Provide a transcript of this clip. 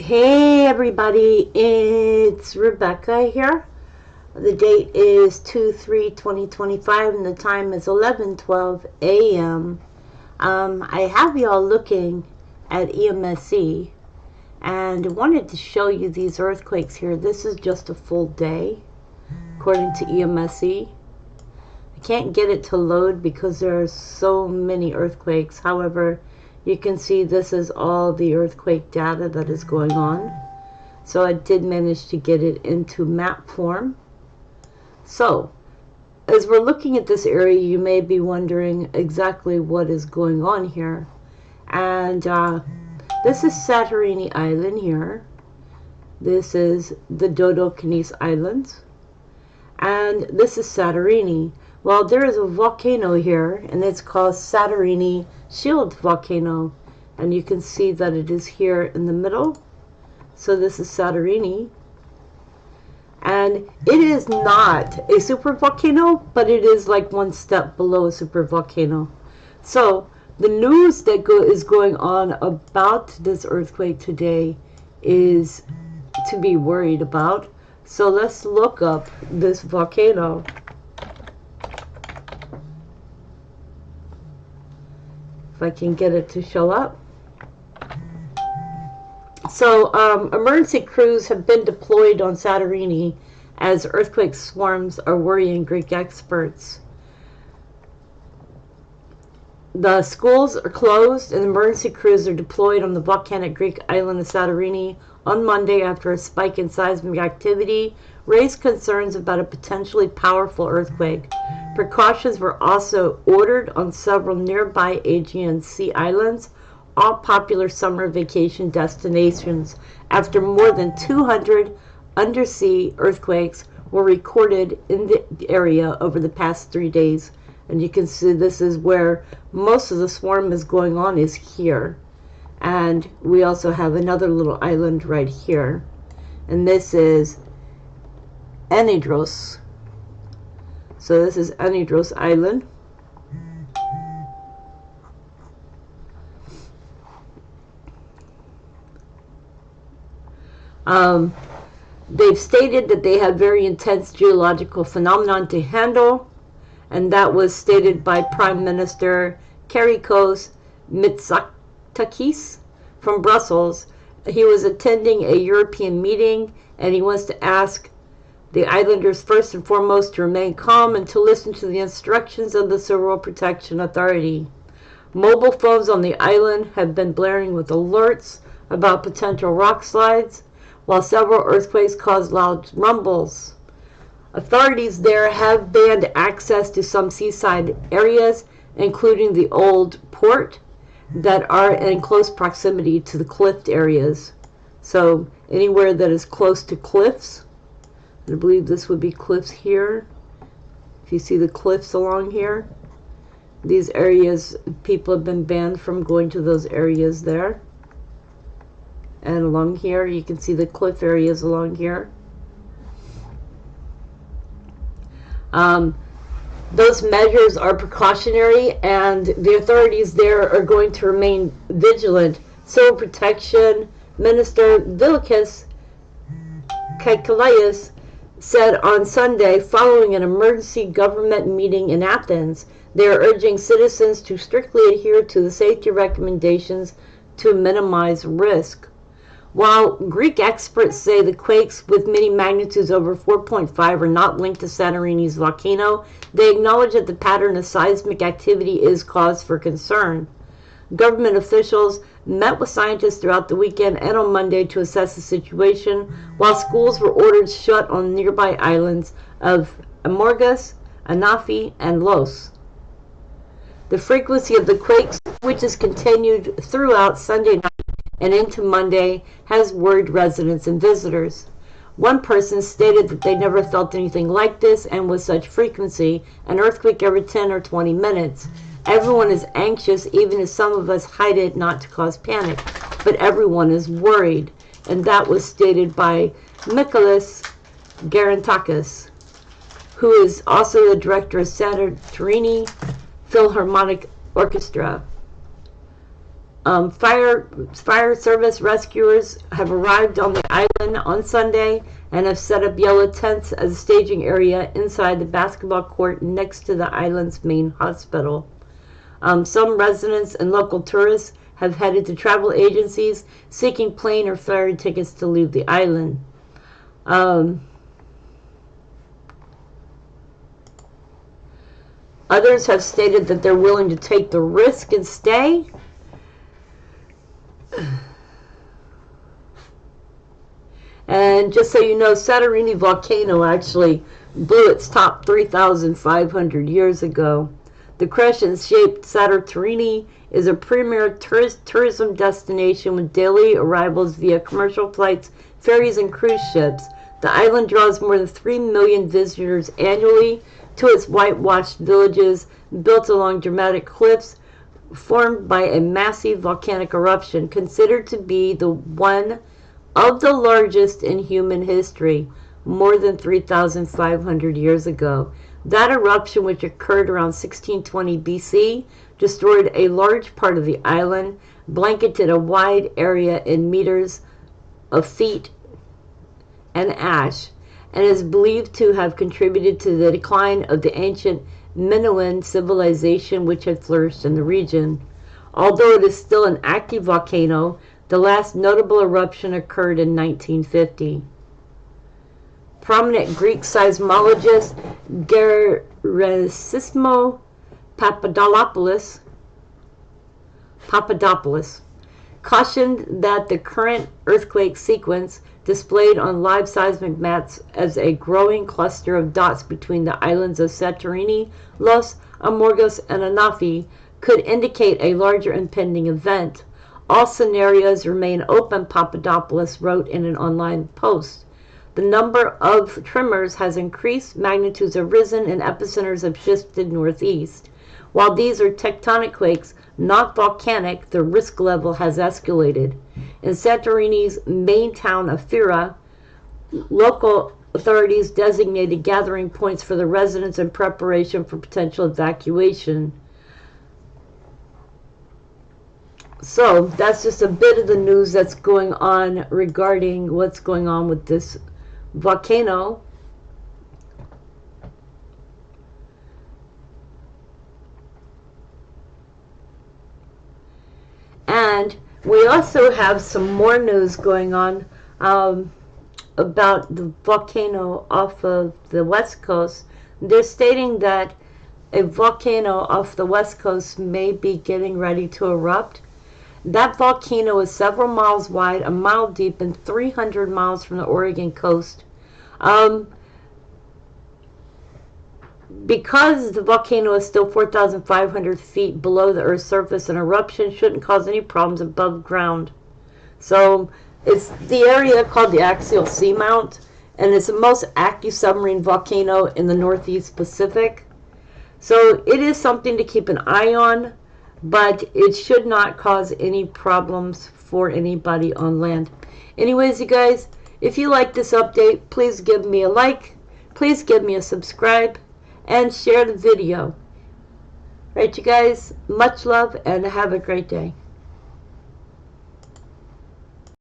Hey everybody, it's Rebecca here. The date is 2/3/2025 and the time is 11:12 a.m. I have y'all looking at EMSC and wanted to show you these earthquakes here. This is just a full day according to EMSC. I can't get it to load because there are so many earthquakes. However, you can see this is all the earthquake data that is going on. So I did manage to get it into map form. So as we're looking at this area, you may be wondering exactly what is going on here. And this is Santorini Island here. This is the Dodecanese Islands. And this is Santorini. Well, there is a volcano here, and it's called Santorini Shield Volcano, and you can see that it is here in the middle. So this is Santorini, and it is not a supervolcano, but it is like one step below a supervolcano. So the news that is going on about this earthquake today is to be worried about. So let's look up this volcano. If I can get it to show up. So emergency crews have been deployed on Santorini as earthquake swarms are worrying Greek experts. The schools are closed and emergency crews are deployed on the volcanic Greek island of Santorini on Monday after a spike in seismic activity raised concerns about a potentially powerful earthquake. Precautions were also ordered on several nearby Aegean Sea islands, all popular summer vacation destinations, after more than 200 undersea earthquakes were recorded in the area over the past 3 days. And you can see this is where most of the swarm is going on, is here. And we also have another little island right here. And this is Anidros. So this is Anidros Island. They've stated that they have very intense geological phenomenon to handle, and that was stated by Prime Minister Kyriakos Mitsotakis from Brussels. He was attending a European meeting, and he wants to ask the islanders first and foremost to remain calm and to listen to the instructions of the Civil Protection Authority. Mobile phones on the island have been blaring with alerts about potential rock slides, while several earthquakes caused loud rumbles. Authorities there have banned access to some seaside areas, including the old port, that are in close proximity to the cliff areas. So anywhere that is close to cliffs, I believe this would be cliffs here. If you see the cliffs along here, these areas, people have been banned from going to those areas there. And along here, you can see the cliff areas along here. Those measures are precautionary, and the authorities there are going to remain vigilant. Civil Protection Minister Dodecanese said on Sunday, following an emergency government meeting in Athens, they are urging citizens to strictly adhere to the safety recommendations to minimize risk. While Greek experts say the quakes with many magnitudes over 4.5 are not linked to Santorini's volcano, they acknowledge that the pattern of seismic activity is cause for concern. Government officials met with scientists throughout the weekend and on Monday to assess the situation, while schools were ordered shut on nearby islands of Amorgos, Anafi, and Los. The frequency of the quakes, which has continued throughout Sunday night and into Monday, has worried residents and visitors. One person stated that they never felt anything like this and with such frequency, an earthquake every 10 or 20 minutes. Everyone is anxious, even if some of us hide it not to cause panic, but everyone is worried. And that was stated by Michalis Garantakis, who is also the director of Santorini Philharmonic Orchestra. Fire service rescuers have arrived on the island on Sunday and have set up yellow tents as a staging area inside the basketball court next to the island's main hospital. Some residents and local tourists have headed to travel agencies seeking plane or ferry tickets to leave the island. Others have stated that they're willing to take the risk and stay. And just so you know, Santorini Volcano actually blew its top 3,500 years ago. The crescent-shaped Santorini is a premier tourism destination with daily arrivals via commercial flights, ferries, and cruise ships. The island draws more than 3 million visitors annually to its whitewashed villages built along dramatic cliffs formed by a massive volcanic eruption considered to be the one of the largest in human history, more than 3,500 years ago. That eruption, which occurred around 1620 BC, destroyed a large part of the island, blanketed a wide area in meters of feet and ash, and is believed to have contributed to the decline of the ancient Minoan civilization which had flourished in the region. Although it is still an active volcano, the last notable eruption occurred in 1950. Prominent Greek seismologist Gerasimo Papadopoulos cautioned that the current earthquake sequence displayed on live seismic maps as a growing cluster of dots between the islands of Santorini, Los Amorgos, and Anafi could indicate a larger impending event. All scenarios remain open, Papadopoulos wrote in an online post. The number of tremors has increased, magnitudes have risen, and epicenters have shifted northeast. While these are tectonic quakes, not volcanic, the risk level has escalated. In Santorini's main town of Fira, local authorities designated gathering points for the residents in preparation for potential evacuation. So that's just a bit of the news that's going on regarding what's going on with this volcano. And we also have some more news going on about the volcano off of the west coast. They're stating that a volcano off the west coast may be getting ready to erupt. That volcano is several miles wide, a mile deep, and 300 miles from the Oregon coast. Because the volcano is still 4,500 feet below the Earth's surface, an eruption shouldn't cause any problems above ground. So it's the area called the Axial Seamount, and it's the most active submarine volcano in the Northeast Pacific. So it is something to keep an eye on, but it should not cause any problems for anybody on land. Anyways, you guys, if you like this update, please give me a like, please give me a subscribe, and share the video. Right, you guys, much love and have a great day.